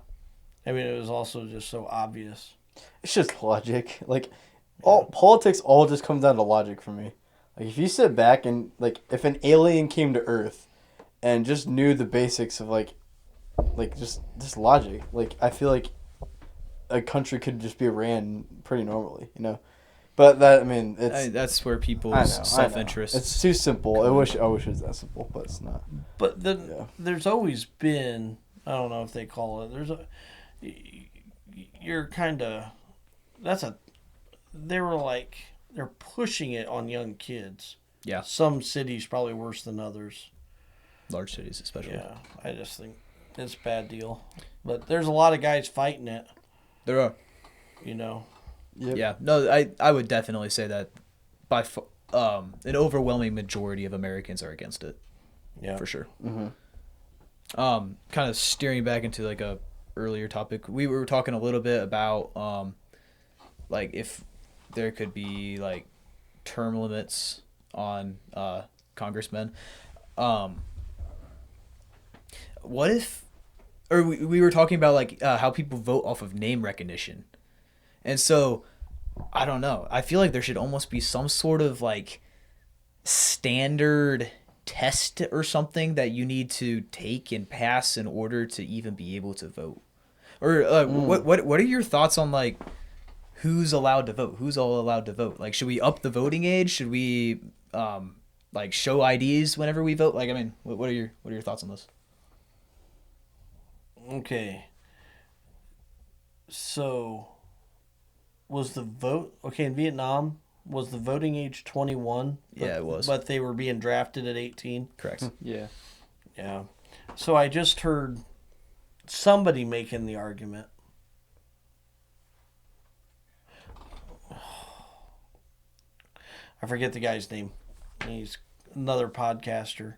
I mean, it was also just so obvious. It's just logic. Like, politics all just comes down to logic for me. Like, if you sit back and, like, if an alien came to Earth and just knew the basics of, like just logic, like, I feel like a country could just be ran pretty normally, you know? But that, I mean, that's where people's self-interest. It's too simple. I wish it was that simple, but it's not. But then there's always been, I don't know if they call it, you're kind of, they're pushing it on young kids. Yeah. Some cities probably worse than others. Large cities especially. Yeah, I just think it's a bad deal. But there's a lot of guys fighting it. There are. You know. Yep. Yeah. No, I would definitely say that an overwhelming majority of Americans are against it. Yeah. For sure. Mm-hmm. Kind of steering back into like a earlier topic, we were talking a little bit about like if there could be like term limits on congressmen. What if, or we were talking about like how people vote off of name recognition, and so I don't know, I feel like there should almost be some sort of like standard test or something that you need to take and pass in order to even be able to vote. Or what are your thoughts on like who's allowed to vote? Who's all allowed to vote? Like, should we up the voting age? Should we like show IDs whenever we vote? Like, I mean, what are your thoughts on this? Okay. So was the vote in Vietnam? Was the voting age 21? Yeah, it was. But they were being drafted at 18? Correct. Yeah. Yeah. So I just heard somebody making the argument. I forget the guy's name. He's another podcaster.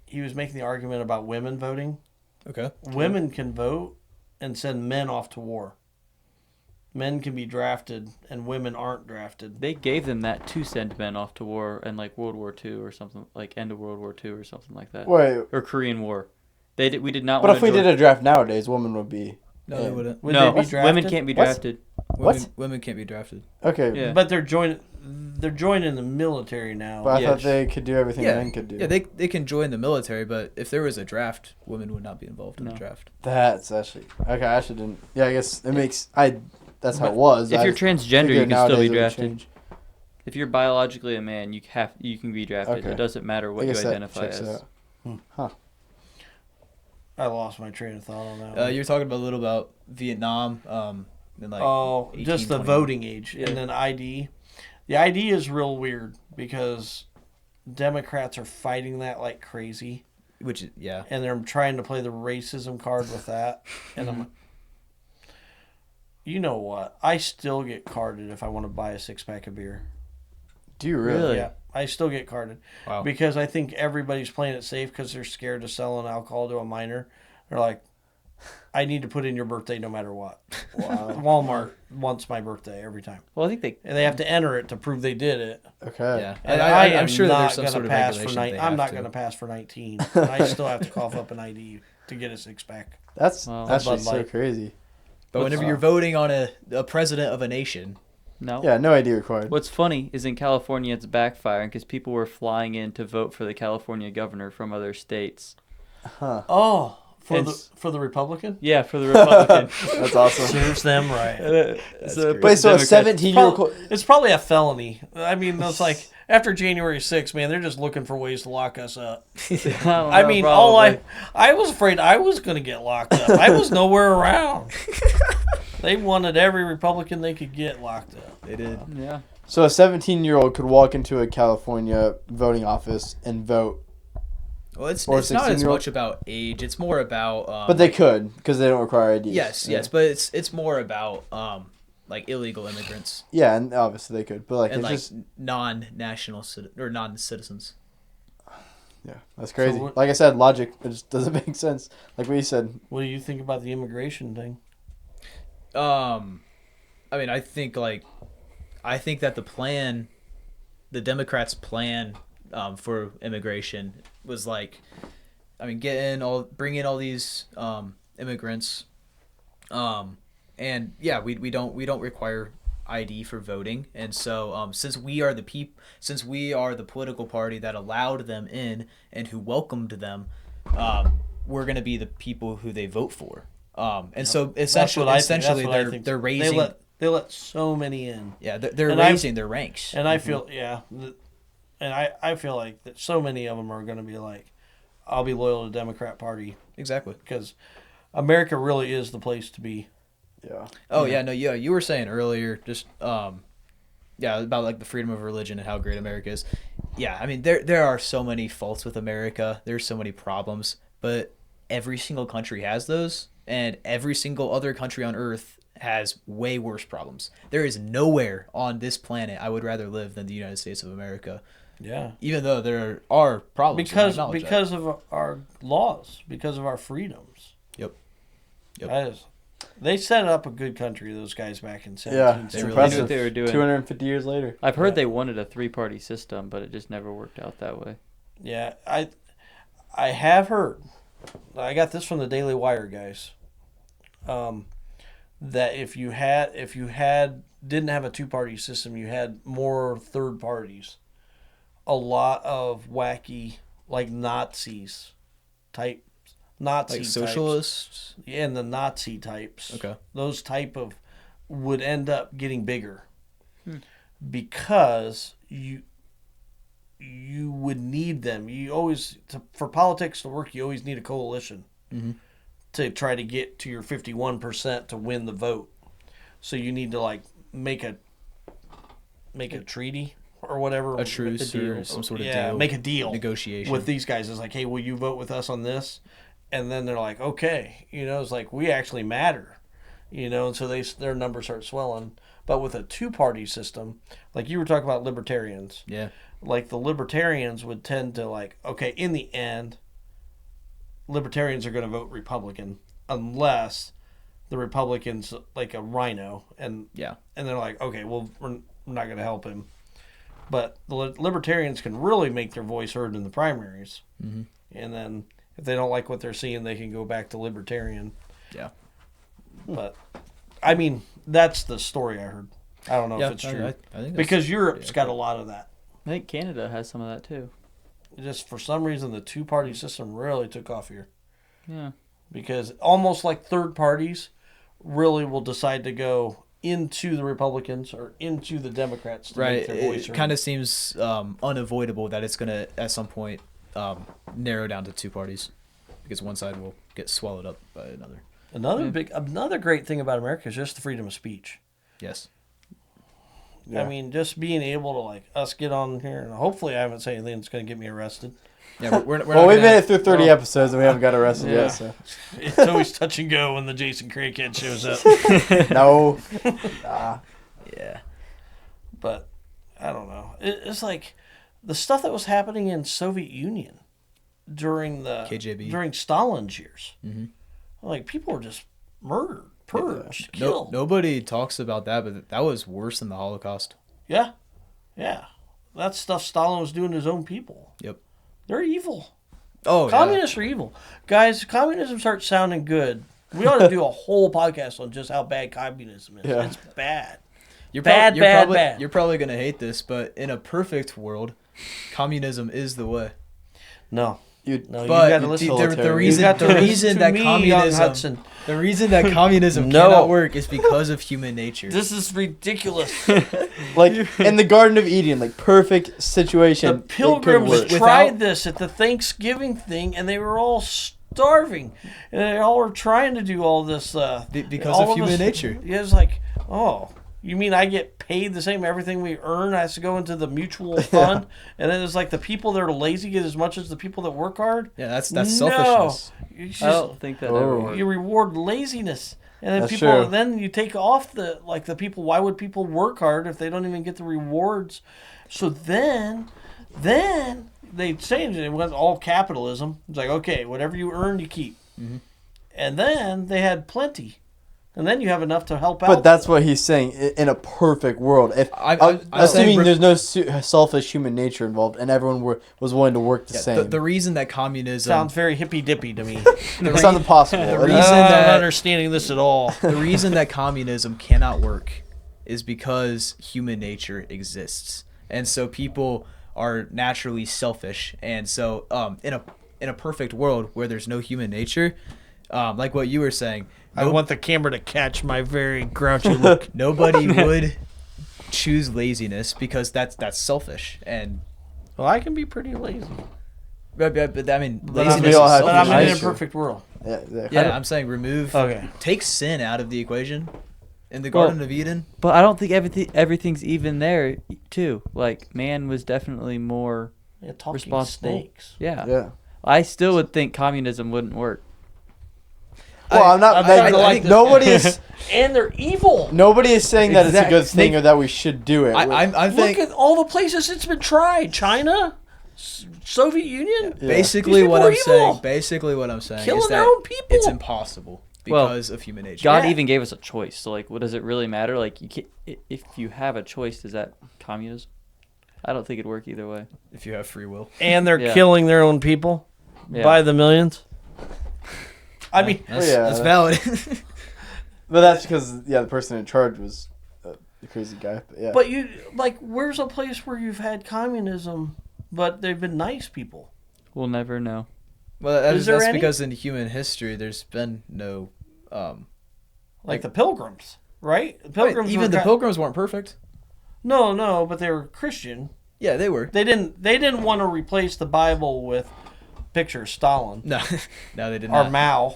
He was making the argument about women voting. Okay. Women can vote and send men off to war. Men can be drafted and women aren't drafted. They gave them that to send men off to war in like World War II or something, like end of World War II or something like that. Wait. Or Korean War. We did not But want if we did a draft nowadays, women would be. No, they wouldn't. Would No, they be drafted? women can't be What? drafted. What? Women can't be drafted. Okay. Yeah. But they're joining the military now. But I Yeah. thought they could do everything men could do. Yeah, they can join the military, but if there was a draft, women would not be involved in the No. draft. That's actually okay. I actually didn't. Yeah, I guess it makes. That's how it But was. If I you're just transgender, you figured can still nowadays be it would drafted. change. If you're biologically a man, you can be drafted. Okay. It doesn't matter I what you guess that identify checks as. out. Huh. I lost my train of thought on that. One. You're talking about a little about Vietnam. In like Just the 1820. voting age Yeah. and then ID. The ID is real weird because Democrats are fighting that like crazy, Which is, yeah. and they're trying to play the racism card with that. And I'm, you know what? I still get carded if I want to buy a 6-pack of beer. Do you really? Really? Yeah, I still get carded Wow. because I think everybody's playing it safe because they're scared of selling alcohol to a minor. They're like, I need to put in your birthday no matter what. Wow. Walmart wants my birthday every time. Well, I think they. And they have to enter it to prove they did it. Okay. Yeah. And I'm I'm sure that not there's some gonna sort of pass for regulation. that they I'm have not to. going to pass for 19. I still have to cough up an ID to get a 6-pack. That's Wow. actually Bud so Light. crazy. But whenever you're voting on a president of a nation, No. Yeah, no ID required. What's funny is in California it's backfiring because people were flying in to vote for the California governor from other states. Huh. Oh, It's- for the Republican? Yeah, for the Republican. That's awesome. Serves them right. Wait, so a Democrats- 17-year-old. It's probably a felony. I mean, it's like after January 6th, man, they're just looking for ways to lock us up. I mean, I was afraid I was going to get locked up. I was nowhere around. They wanted every Republican they could get locked up. they did. Yeah. So a 17-year-old could walk into a California voting office and vote, Well, it's Or not as 16-year-old? much about age. It's more about. but they could because they don't require IDs. Yes, but it's more about like illegal immigrants Yeah, and obviously they could, but like and it's like just non-national or non-citizens. yeah, that's crazy. what- Like I said, logic it just doesn't make sense. Like what you said. What do you think about the immigration thing? I mean, I think that the Democrats' plan for immigration was like, I mean, bring in all these immigrants, and yeah, we don't require ID for voting, and so since we are the political party that allowed them in and who welcomed them, we're gonna be the people who they vote for. And so essentially they're raising. They let so many in. Yeah, they're And raising their ranks. And I feel, I feel like that so many of them are going to be like, I'll be loyal to the Democrat Party Exactly. because America really is the place to be. Yeah. Oh yeah, no, yeah. You were saying earlier, just about like the freedom of religion and how great America is. Yeah, I mean there are so many faults with America. There's so many problems, but every single country has those, and every single other country on Earth has way worse problems. There is nowhere on this planet I would rather live than the United States of America. Yeah. Even though there are problems. and I acknowledge that. Because of our laws, because of our freedoms. Yep. They set up a good country, those guys back in 17. Yeah, it's They really They knew impressive. what they were doing. 250 years later. I've heard Yeah. they wanted a 3-party system, but it just never worked out that way. Yeah, I have heard. I got this from the Daily Wire guys. That if you didn't have a 2-party system, you had more third parties. A lot of wacky like Nazis type Nazi like types. socialists. Yeah, and the Nazi types. Okay. Those type of would end up getting bigger. Because you would need them. You always for politics to work, you always need a coalition to try to get to your 51% to win the vote. So you need to like make a treaty or whatever, A truce or some sort of deal. make a deal Negotiation. with these guys. It's like, hey, will you vote with us on this? And then they're like, okay, it's like we actually matter, and so their numbers start swelling. But with a 2-party system, like you were talking about libertarians, Yeah. like the libertarians would tend to like, okay, in the end, libertarians are going to vote Republican unless the Republican's like a rhino, and they're like, okay, well, we're not going to help him. But the libertarians can really make their voice heard in the primaries, and then If they don't like what they're seeing, they can go back to libertarian. Yeah. But, I mean, that's the story I heard. I don't know if it's true. I think Because Europe's got a lot of that. I think Canada has some of that too. Just for some reason, the two-party system really took off here. Yeah. Because almost like third parties really will decide to go into the Republicans or into the Democrats to make right. their voice It heard. kind of seems unavoidable that it's going to, at some point, narrow down to two parties because one side will get swallowed up by another. Another great thing about America is just the freedom of speech. Yes. Yeah. I mean, just being able to, like, us get on here, and hopefully I haven't said anything that's going to get me arrested. Yeah, we're Well, not we gonna made have- it through 30 episodes and we haven't got arrested Yeah. yet. So It's always touch and go when the Jason Craighead shows up. no. Nah. Yeah. But I don't know. It's like the stuff that was happening in Soviet Union during the KGB. during Stalin's years. Mhm. Like people were just murdered, purged, killed. Nobody talks about that, but that was worse than the Holocaust. Yeah, yeah. That stuff Stalin was doing to his own people. Yep. They're evil. Oh, Communists are evil, guys. Communism starts sounding good. We ought to do a whole podcast on just how bad communism is. Yeah. It's bad. You're Bad, bad, bad. You're probably gonna hate this, but in a perfect world, communism is the way. No, You, no. But you got to listen. the You got to reason listen that to me, young communism Hudson. the reason that communism No. cannot work is because of human nature. This is ridiculous. like in the Garden of Eden, like perfect situation. The it could Pilgrims work. tried this at the Thanksgiving thing, and they were all starving, and they all were trying to do all this because all of human this- nature. Yeah, it's like, oh, you mean I get paid the same? Everything we earn has to go into the mutual fund, and then it's like the people that are lazy get as much as the people that work hard. Yeah, that's No. selfishness. You just- I don't think that ever Oh. worked. you reward laziness, and then That's people. true. Then you take off the people. Why would people work hard if they don't even get the rewards? So then they changed it. It went all capitalism. It's like, okay, whatever you earn, you keep. Mm-hmm. And then they had plenty, and then you have enough to help out. But that's what he's saying. In a perfect world, if I'm assuming saying- there's no selfish human nature involved, and everyone was willing to work the Yeah, same, the reason that communism sounds very hippy dippy to me. it sounds impossible. the It reason is. I'm that- not understanding this at all. the reason that communism cannot work is because human nature exists, and so people are naturally selfish. And so, in a perfect world where there's no human nature, like what you were saying, I want the camera to catch my very grouchy look. nobody would choose laziness because that's selfish. And Well, I can be pretty lazy, but I mean, but laziness we all is have but I'm selfish. in a nature. perfect world. Yeah, I'm saying remove, Okay. take sin out of the equation. In the Garden of Eden, But I don't think everything's even there too. Like man was definitely more. Yeah, talking Responsible. snakes. Yeah. Yeah. I still would think communism wouldn't work. Well, I'm not. I'm trying to I like think this. nobody is. And they're evil. Nobody is saying that it's a good thing Snake- or that we should do it. I Look think at all the places it's been tried. China, Soviet Union. Yeah. basically These what people are I'm evil. saying. Basically, what I'm saying Killing is their that own people. it's impossible Well, because of human nature. God Yeah. even gave us a choice. So like, what does it really matter? Like, you can't, if you have a choice, is that communism? I don't think it'd work either way. If you have free will, And they're Yeah. killing their own people Yeah. by the millions. I mean, that's, yeah. that's valid. But that's because the person in charge was the crazy guy. But yeah. but you like, where's a place where you've had communism, but they've been nice people? We'll never know. Well, Is there that's any? because in human history, there's been no. Like the Pilgrims, right? The Pilgrims even were the Pilgrims weren't perfect. No, but they were Christian. Yeah, they were. They didn't want to replace the Bible with picture of Stalin No, no, they did or not. Mao.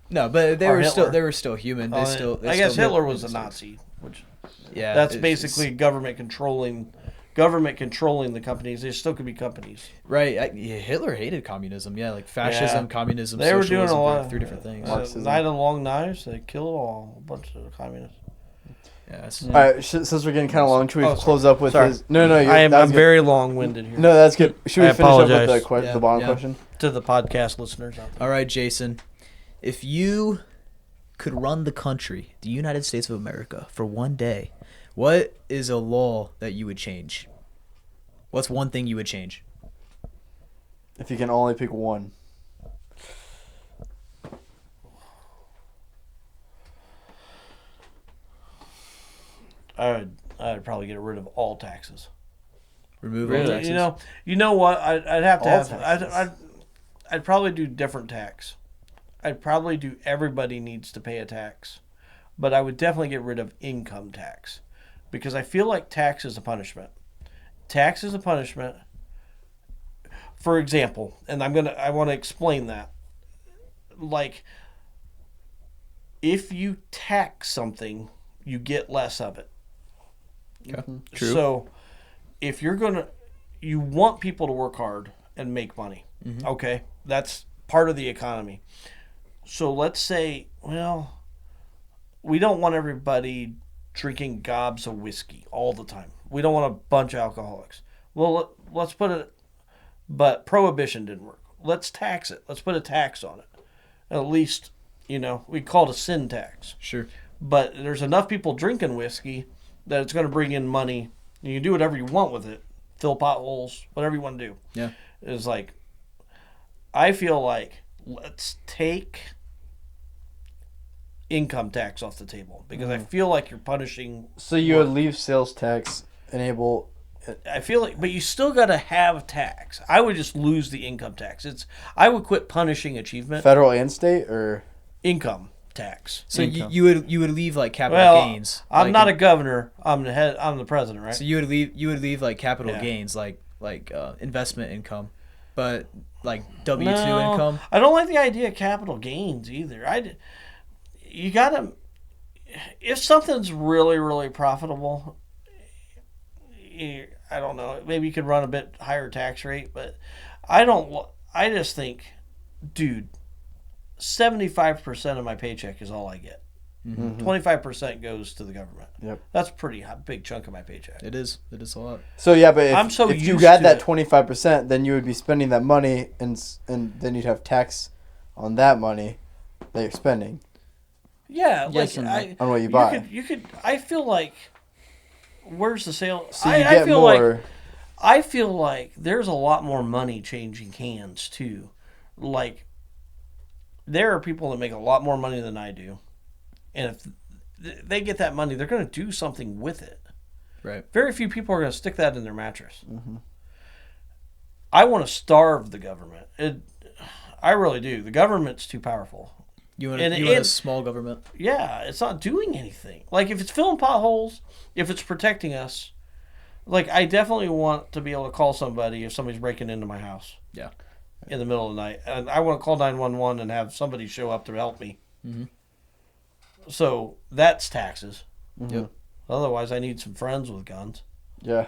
No, but they or were Hitler. still human. They I still. They guess still Hitler made was a mistakes. Nazi, which Yeah, that's it's basically government controlling the companies. They still could be companies. right. Hitler hated communism. Yeah, like fascism, Yeah. communism, They were socialism. doing a lot they're of three different things. Marxism. Night of the Long Knives. They killed a bunch of communists. Yeah, that's, All right. Since we're getting kind of long, should we Oh, close up with sorry. his? No, I'm that was good. very long-winded here. No, that's good. Should we I finish up with apologize. Yeah, the bottom yeah. question? To the podcast listeners out there. All right, Jason. If you could run the country, the United States of America, for one day, what is a law that you would change? What's one thing you would change? If you can only pick one. I'd probably get rid of all taxes. Remove Really? all taxes. You know what? I'd have to All have. taxes. I'd probably do different tax. I'd probably do everybody needs to pay a tax, but I would definitely get rid of income tax because I feel like tax is a punishment. Tax is a punishment. For example, and I want to explain that. Like, if you tax something, you get less of it. True. So, if you want people to work hard and make money. Okay, that's part of the economy. So let's say, well, we don't want everybody drinking gobs of whiskey all the time. We don't want a bunch of alcoholics. Well, let's put it, but prohibition didn't work. Let's tax it. Let's put a tax on it. At least, we call it a sin tax. Sure. But there's enough people drinking whiskey that it's going to bring in money. You can do whatever you want with it. Fill potholes, whatever you want to do. Yeah. It's like, I feel like let's take income tax off the table because I feel like you're punishing. So you would leave sales tax, enable. I feel like, but you still got to have tax. I would just lose the income tax. I would quit punishing achievement. Federal and state, or Income tax. So Income. you would leave like capital Well, gains. I'm like, not a governor. I'm the head. I'm the president, right? So you would leave like capital Yeah. gains, like investment income, but like W-2 No, income. I don't like the idea of capital gains either. You gotta, if something's really, really profitable, I don't know, maybe you could run a bit higher tax rate, but I just think, dude, 75% of my paycheck is all I get. 25% goes to the government. Yep. That's a pretty big chunk of my paycheck. It is a lot. so yeah, but I'm so if you used had to that it. 25%, then you would be spending that money, and then you'd have tax on that money that you're spending Yeah, Yes like and on what you buy. You could. I feel like, where's the sale? So you I get feel more. like I feel like there's a lot more money changing hands too. Like, there are people that make a lot more money than I do, and if they get that money, they're going to do something with it. Right. Very few people are going to stick that in their mattress. I want to starve the government. I really do. The government's too powerful. You want And a small government. Yeah, it's not doing anything. Like, if it's filling potholes, if it's protecting us, like, I definitely want to be able to call somebody if somebody's breaking into my house. Yeah. In the middle of the night. And I want to call 911 and have somebody show up to help me. So, that's taxes. Yep. Otherwise, I need some friends with guns. Yeah.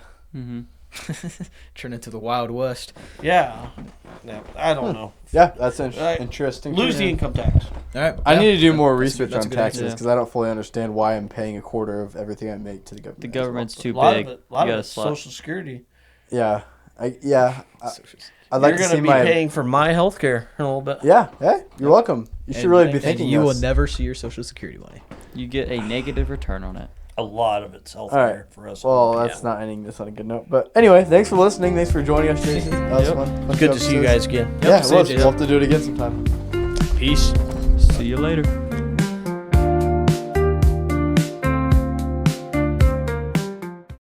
Turn into the Wild West. Yeah. No, I don't know. Yeah, that's Right. interesting. Lose the income tax. All right. I yeah. need to do more That's research a on good taxes idea. because I don't fully understand why I'm paying a quarter of everything I make to the government. The government's too A lot big. of it, a lot You of gotta it's slot. Social Security. Yeah, I'd like You're to going see to be my. paying for my health care in a little bit. Yeah, hey, you're welcome. You should And- really be and thanking you us. will never see your Social Security money. You get a negative return on it. A lot of it's health All right. care for us. Well, that's not ending this on a good note. But anyway, thanks for listening. Thanks for joining us, Jason. That was Yep. fun. Good to see you guys again. Yeah, it see you, was. Jason. We'll have to do it again sometime. Peace. See you later.